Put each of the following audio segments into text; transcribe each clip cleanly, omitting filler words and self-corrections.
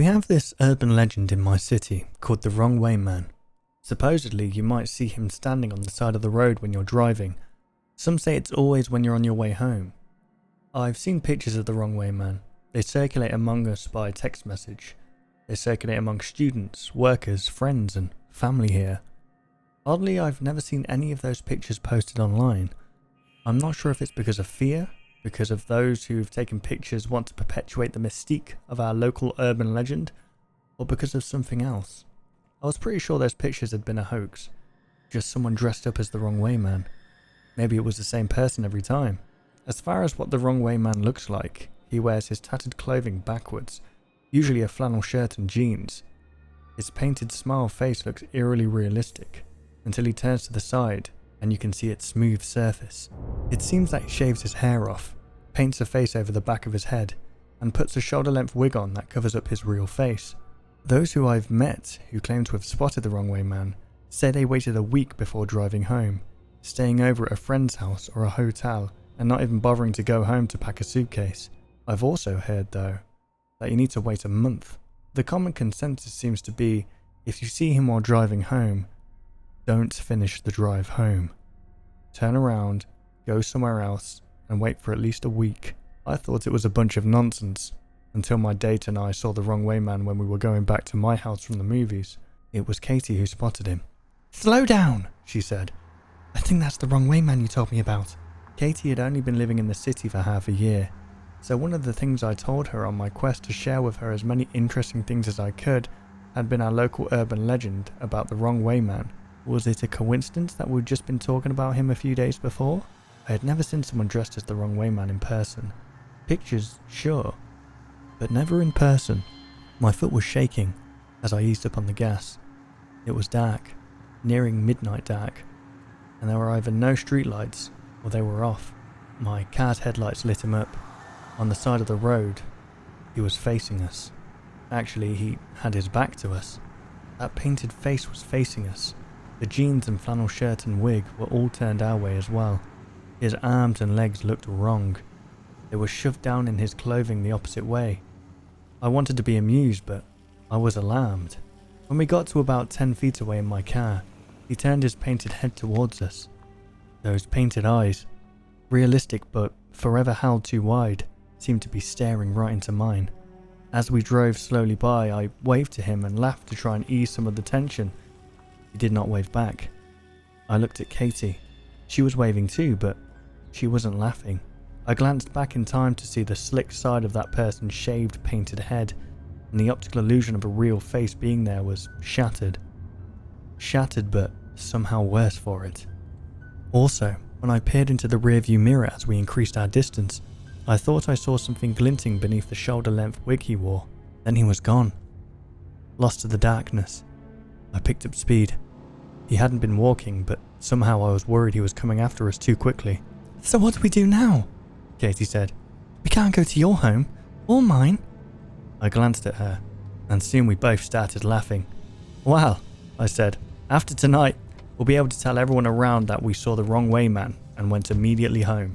We have this urban legend in my city called the Wrong Way Man. Supposedly, you might see him standing on the side of the road when you're driving. Some say it's always when you're on your way home. I've seen pictures of the Wrong Way Man. They circulate among us by text message. They circulate among students, workers, friends, and family here. Oddly, I've never seen any of those pictures posted online. I'm not sure if it's because of fear, because of those who've taken pictures want to perpetuate the mystique of our local urban legend, or because of something else. I was pretty sure those pictures had been a hoax, just someone dressed up as the Wrong Way Man. Maybe it was the same person every time. As far as what the Wrong Way Man looks like, he wears his tattered clothing backwards, usually a flannel shirt and jeans. His painted smile face looks eerily realistic, until he turns to the side and you can see its smooth surface. It seems that he shaves his hair off, paints a face over the back of his head, and puts a shoulder-length wig on that covers up his real face. Those who I've met who claim to have spotted the Wrong Way Man say they waited a week before driving home, staying over at a friend's house or a hotel and not even bothering to go home to pack a suitcase. I've also heard, though, that you need to wait a month. The common consensus seems to be, if you see him while driving home, don't finish the drive home. Turn around, go somewhere else, and wait for at least a week. I thought it was a bunch of nonsense, until my date and I saw the Wrong Way Man when we were going back to my house from the movies. It was Katie who spotted him. "Slow down," she said. "I think that's the Wrong Way Man you told me about." Katie had only been living in the city for half a year, so one of the things I told her on my quest to share with her as many interesting things as I could had been our local urban legend about the Wrong Way Man. Was it a coincidence that we'd just been talking about him a few days before? I had never seen someone dressed as the Wrong Way Man in person. Pictures, sure, but never in person. My foot was shaking as I eased up on the gas. It was dark, nearing midnight dark, and there were either no streetlights or they were off. My car's headlights lit him up. On the side of the road, he was facing us. Actually, he had his back to us. That painted face was facing us. The jeans and flannel shirt and wig were all turned our way as well. His arms and legs looked wrong. They were shoved down in his clothing the opposite way. I wanted to be amused, but I was alarmed. When we got to about 10 feet away in my car, he turned his painted head towards us. Those painted eyes, realistic but forever held too wide, seemed to be staring right into mine. As we drove slowly by, I waved to him and laughed to try and ease some of the tension. He did not wave back. I looked at Katie. She was waving too, but she wasn't laughing. I glanced back in time to see the slick side of that person's shaved, painted head, and the optical illusion of a real face being there was shattered. Shattered, but somehow worse for it. Also, when I peered into the rearview mirror as we increased our distance, I thought I saw something glinting beneath the shoulder-length wig he wore. Then he was gone. Lost to the darkness. I picked up speed. He hadn't been walking, but somehow I was worried he was coming after us too quickly. "So what do we do now?" Katie said. "We can't go to your home, or mine." I glanced at her, and soon we both started laughing. "Well," I said, "after tonight, we'll be able to tell everyone around that we saw the Wrong Way Man and went immediately home."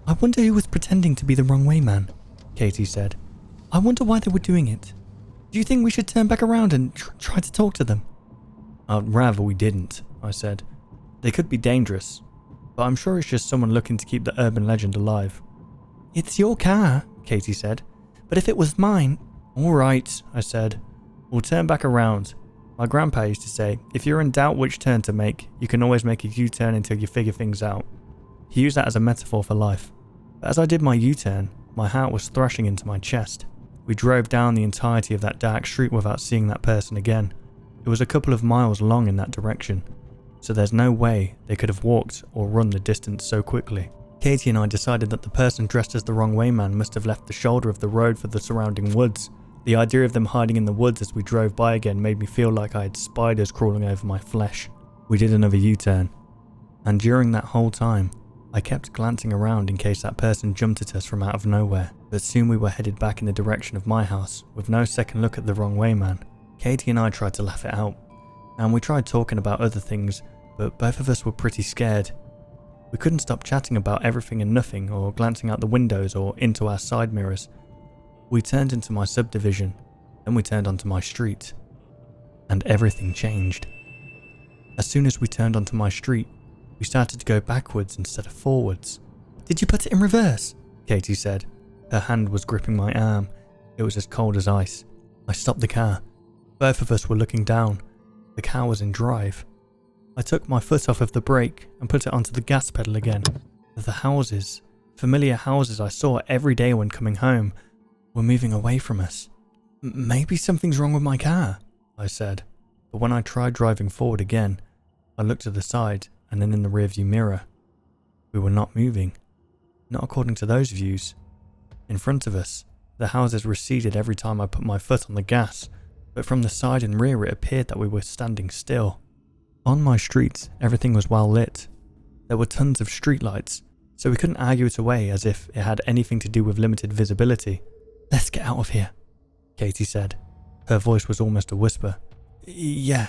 "I wonder who was pretending to be the Wrong Way Man," Katie said. "I wonder why they were doing it. Do you think we should turn back around and try to talk to them?" "I'd rather we didn't," I said. "They could be dangerous, but I'm sure it's just someone looking to keep the urban legend alive." "It's your car," Katie said, "but if it was mine..." "All right," I said. "We'll turn back around. My grandpa used to say, if you're in doubt which turn to make, you can always make a U-turn until you figure things out." He used that as a metaphor for life. But as I did my U-turn, my heart was thrashing into my chest. We drove down the entirety of that dark street without seeing that person again. It was a couple of miles long in that direction, so there's no way they could have walked or run the distance so quickly. Katie and I decided that the person dressed as the Wrong Way Man must have left the shoulder of the road for the surrounding woods. The idea of them hiding in the woods as we drove by again made me feel like I had spiders crawling over my flesh. We did another U-turn, and during that whole time, I kept glancing around in case that person jumped at us from out of nowhere, but soon we were headed back in the direction of my house with no second look at the Wrong Way Man. Katie and I tried to laugh it out, and we tried talking about other things, but both of us were pretty scared. We couldn't stop chatting about everything and nothing, or glancing out the windows or into our side mirrors. We turned into my subdivision, Then we turned onto my street, and everything changed. As soon as we turned onto my street, we started to go backwards instead of forwards. "Did you put it in reverse?" Katie said. Her hand was gripping my arm. It was as cold as ice. I stopped the car. Both of us were looking down. The car was in drive. I took my foot off of the brake and put it onto the gas pedal again. The houses, familiar houses I saw every day when coming home, were moving away from us. "Maybe something's wrong with my car," I said. But when I tried driving forward again, I looked to the side and then in the rearview mirror. We were not moving. Not according to those views. In front of us, the houses receded every time I put my foot on the gas, but from the side and rear it appeared that we were standing still. On my street, everything was well lit. There were tons of streetlights, so we couldn't argue it away as if it had anything to do with limited visibility. "Let's get out of here," Katie said. Her voice was almost a whisper. "Yeah,"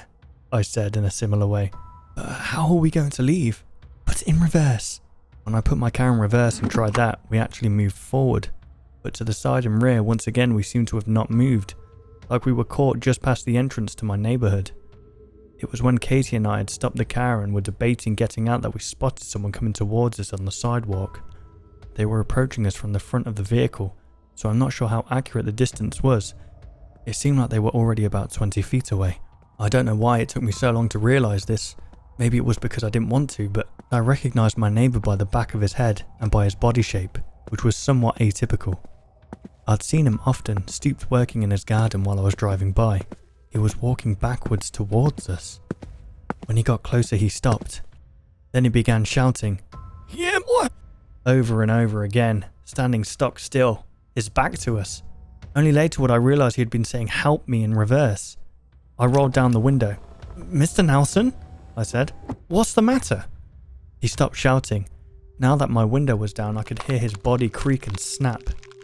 I said in a similar way. "How are we going to leave?" "Put it in reverse." When I put my car in reverse and tried that, we actually moved forward. But to the side and rear, once again we seemed to have not moved, like we were caught just past the entrance to my neighbourhood. It was when Katie and I had stopped the car and were debating getting out that we spotted someone coming towards us on the sidewalk. They were approaching us from the front of the vehicle, so I'm not sure how accurate the distance was. It seemed like they were already about 20 feet away. I don't know why it took me so long to realise this. Maybe it was because I didn't want to, but I recognised my neighbour by the back of his head and by his body shape, which was somewhat atypical. I'd seen him often, stooped working in his garden while I was driving by. He was walking backwards towards us. When he got closer, he stopped. Then he began shouting, "Yeah, boy!" over and over again, standing stock still, his back to us. Only later would I realise he had been saying "help me" in reverse. I rolled down the window. "Mr. Nelson?" I said. "What's the matter?" He stopped shouting. Now that my window was down, I could hear his body creak and snap.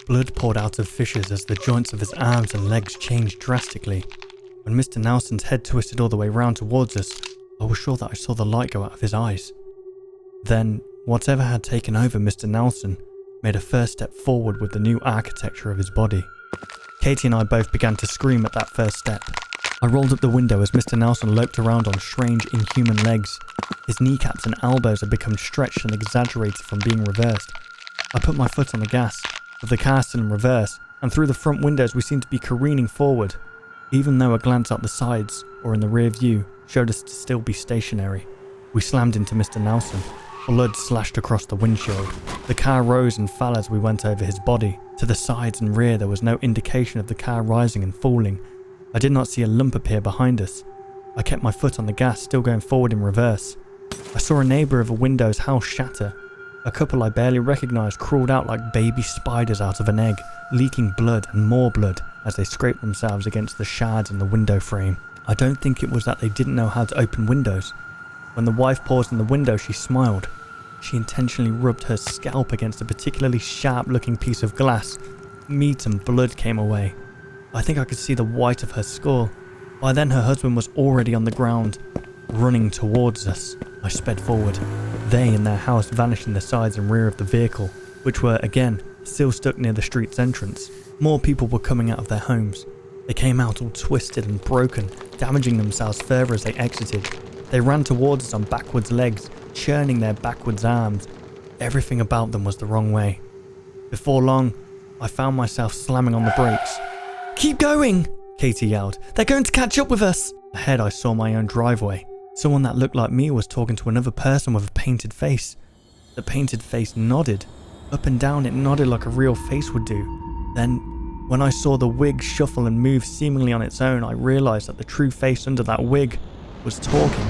Blood poured out of fissures as the joints of his arms and legs changed drastically. When Mr. Nelson's head twisted all the way round towards us, I was sure that I saw the light go out of his eyes. Then, whatever had taken over Mr. Nelson made a first step forward with the new architecture of his body. Katie and I both began to scream at that first step. I rolled up the window as Mr. Nelson loped around on strange, inhuman legs. His kneecaps and elbows had become stretched and exaggerated from being reversed. I put my foot on the gas, with the car still in reverse, and through the front windows we seemed to be careening forward, even though a glance out the sides, or in the rear view, showed us to still be stationary. We slammed into Mr. Nelson. Blood slashed across the windshield. The car rose and fell as we went over his body. To the sides and rear there was no indication of the car rising and falling. I did not see a lump appear behind us. I kept my foot on the gas, still going forward in reverse. I saw a neighbour of a window's house shatter. A couple I barely recognised crawled out like baby spiders out of an egg, leaking blood and more blood as they scraped themselves against the shards in the window frame. I don't think it was that they didn't know how to open windows. When the wife paused in the window, she smiled. She intentionally rubbed her scalp against a particularly sharp-looking piece of glass. Meat and blood came away. I think I could see the white of her skull. By then her husband was already on the ground, running towards us. I sped forward. They and their house vanished in the sides and rear of the vehicle, which were, again, still stuck near the street's entrance. More people were coming out of their homes. They came out all twisted and broken, damaging themselves further as they exited. They ran towards us on backwards legs, churning their backwards arms. Everything about them was the wrong way. Before long, I found myself slamming on the brakes. "Keep going!" Katie yelled. "They're going to catch up with us!" Ahead I saw my own driveway. Someone that looked like me was talking to another person with a painted face. The painted face nodded. Up and down it nodded like a real face would do. Then, when I saw the wig shuffle and move seemingly on its own, I realised that the true face under that wig was talking,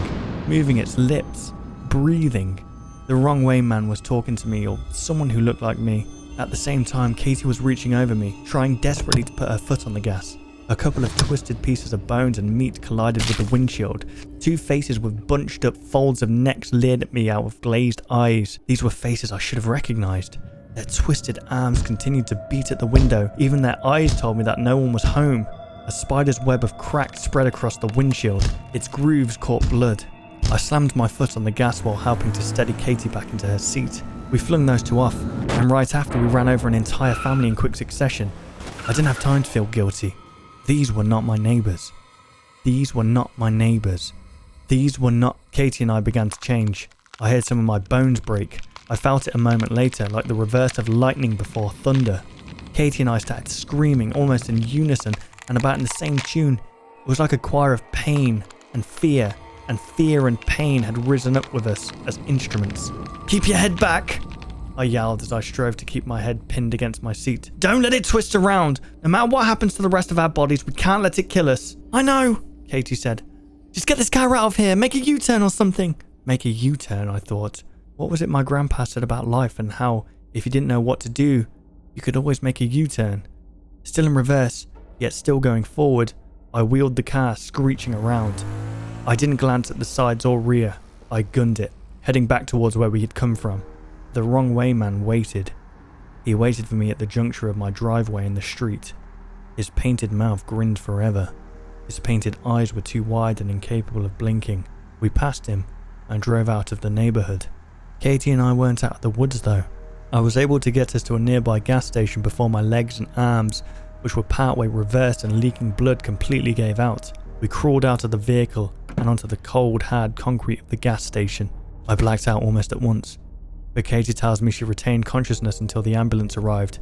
moving its lips, breathing. The wrong way man was talking to me, or someone who looked like me. At the same time, Katie was reaching over me, trying desperately to put her foot on the gas. A couple of twisted pieces of bones and meat collided with the windshield. Two faces with bunched up folds of necks leered at me out of glazed eyes. These were faces I should have recognised. Their twisted arms continued to beat at the window. Even their eyes told me that no one was home. A spider's web of crack spread across the windshield. Its grooves caught blood. I slammed my foot on the gas while helping to steady Katie back into her seat. We flung those two off, and right after we ran over an entire family in quick succession. I didn't have time to feel guilty. These were not my neighbours. These were not my neighbours. These were not... Katie and I began to change. I heard some of my bones break. I felt it a moment later, like the reverse of lightning before thunder. Katie and I started screaming almost in unison and about in the same tune. It was like a choir of pain and fear and pain had risen up with us as instruments. "Keep your head back!" I yelled as I strove to keep my head pinned against my seat. "Don't let it twist around! No matter what happens to the rest of our bodies, we can't let it kill us." "I know," Katie said. "Just get this car out of here, make a U-turn or something." Make a U-turn, I thought. What was it my grandpa said about life and how, if you didn't know what to do, you could always make a U-turn? Still in reverse, yet still going forward, I wheeled the car, screeching around. I didn't glance at the sides or rear. I gunned it, heading back towards where we had come from. The wrong way man waited. He waited for me at the juncture of my driveway and the street. His painted mouth grinned forever. His painted eyes were too wide and incapable of blinking. We passed him and drove out of the neighbourhood. Katie and I weren't out of the woods though. I was able to get us to a nearby gas station before my legs and arms, which were partway reversed and leaking blood, completely gave out. We crawled out of the vehicle and onto the cold, hard concrete of the gas station. I blacked out almost at once, but Katie tells me she retained consciousness until the ambulance arrived.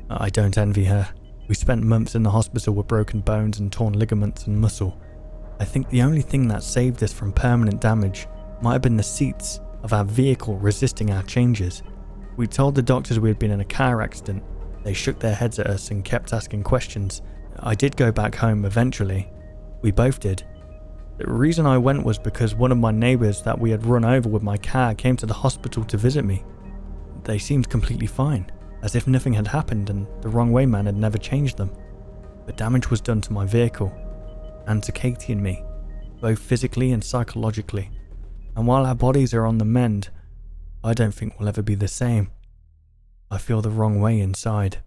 I don't envy her. We spent months in the hospital with broken bones and torn ligaments and muscle. I think the only thing that saved us from permanent damage might have been the seats of our vehicle resisting our changes. We told the doctors we had been in a car accident. They shook their heads at us and kept asking questions. I did go back home eventually. We both did. The reason I went was because one of my neighbours that we had run over with my car came to the hospital to visit me. They seemed completely fine, as if nothing had happened and the wrong way man had never changed them. But damage was done to my vehicle, and to Katie and me, both physically and psychologically. And while our bodies are on the mend, I don't think we'll ever be the same. I feel the wrong way inside.